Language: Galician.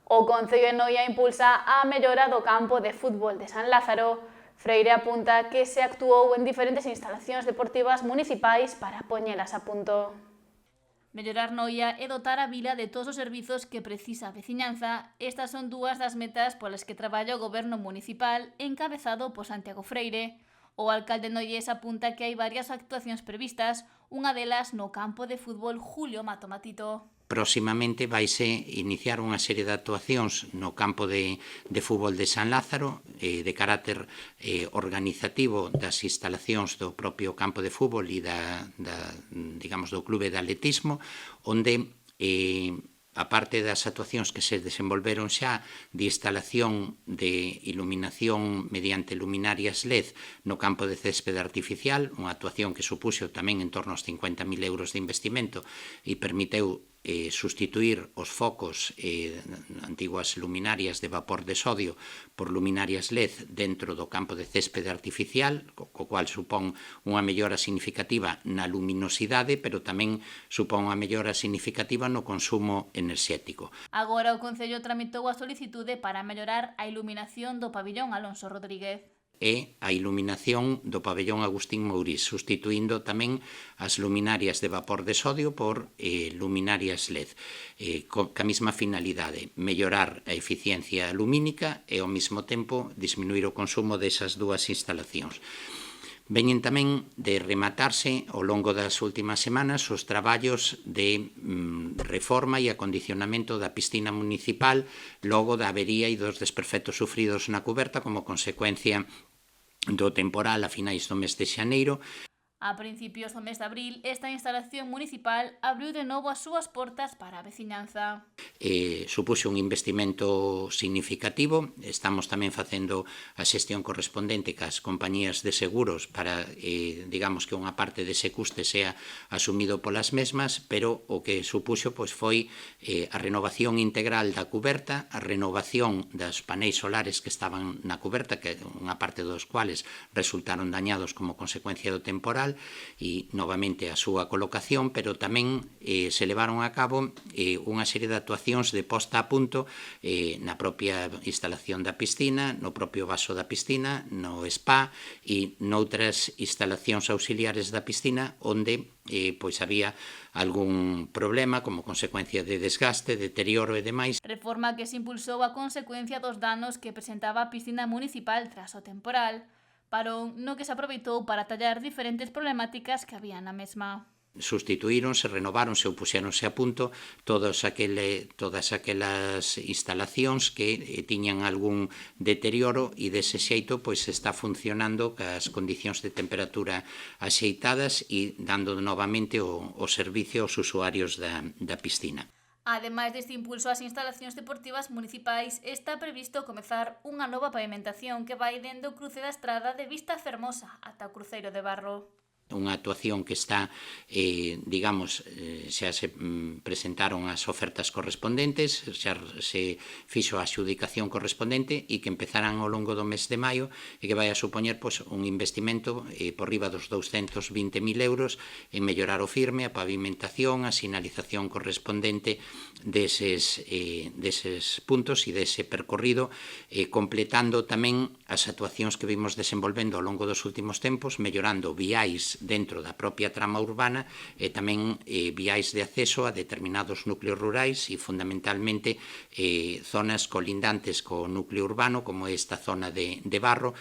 O Concello de Noia impulsa a mellora do campo de fútbol de San Lázaro. Freire apunta que se actuou en diferentes instalacións deportivas municipais para poñelas a punto. Mellorar Noia e dotar a vila de todos os servizos que precisa a veciñanza. Estas son dúas das metas polas que traballa o goberno municipal encabezado por Santiago Freire. O alcalde noies apunta que hai varias actuacións previstas, unha delas no campo de fútbol Julio Matomatito. Próximamente vaise iniciar unha serie de actuacións no campo de fútbol de San Lázaro de carácter organizativo das instalacións do propio campo de fútbol e digamos, do clube de atletismo, onde a parte das actuacións que se desenvolveron xa de instalación de iluminación mediante luminarias LED no campo de céspede artificial, unha actuación que supuxo tamén en torno aos 50.000 euros de investimento e permiteu sustituir os focos antiguas luminarias de vapor de sodio por luminarias LED dentro do campo de céspede artificial, co cual supón unha mellora significativa na luminosidade, pero tamén supón unha mellora significativa no consumo enerxético. Agora o Concello tramitou a solicitude para mellorar a iluminación do pabillón Alonso Rodríguez e a iluminación do pabellón Agustín Mourís, sustituindo tamén as luminarias de vapor de sodio por luminarias LED, ca mesma finalidade, mellorar a eficiencia lumínica e ao mesmo tempo disminuir o consumo desas dúas instalacións. Veñen tamén de rematarse ao longo das últimas semanas os traballos de reforma e acondicionamento da piscina municipal logo da avería e dos desperfectos sufridos na cuberta como consecuencia do temporal a finais do mes de xaneiro. A principios do mes de abril, esta instalación municipal abriu de novo as súas portas para a veciñanza. Supuxo un investimento significativo. Estamos tamén facendo a xestión correspondente cas compañías de seguros para, digamos, que unha parte dese custe sea asumido polas mesmas, pero o que supuxo foi a renovación integral da cuberta, a renovación das paneis solares que estaban na cuberta, que unha parte dos cuales resultaron dañados como consecuencia do temporal, e novamente a súa colocación, pero tamén se levaron a cabo unha serie de actuacións de posta a punto na propia instalación da piscina, no propio vaso da piscina, no spa e noutras instalacións auxiliares da piscina onde había algún problema como consecuencia de desgaste, deterioro e demais. Reforma que se impulsou a consecuencia dos danos que presentaba a piscina municipal tras o temporal, parón no que se aproveitou para tallar diferentes problemáticas que había na mesma. Sustituíronse, renováronse ou puxéronse a punto todas aquelas instalacións que tiñan algún deterioro e dese xeito está funcionando cas condicións de temperatura axeitadas e dando novamente o servicio aos usuarios da piscina. Ademais deste impulso ás instalacións deportivas municipais, está previsto comezar unha nova pavimentación que vai dende o cruce da estrada de Vista Fermosa ata o cruceiro de Barro. Unha actuación que está, digamos, xa se presentaron as ofertas correspondentes, xa se fixo a adxudicación correspondente e que empezarán ao longo do mes de maio e que vai a supoñer un investimento por riba dos 220.000 euros en mellorar o firme, a pavimentación, a sinalización correspondente deses puntos e dese percorrido, completando tamén as actuacións que vimos desenvolvendo ao longo dos últimos tempos, mellorando viais dentro da propia trama urbana e tamén viais de acceso a determinados núcleos rurais e fundamentalmente zonas colindantes co núcleo urbano como esta zona de Barro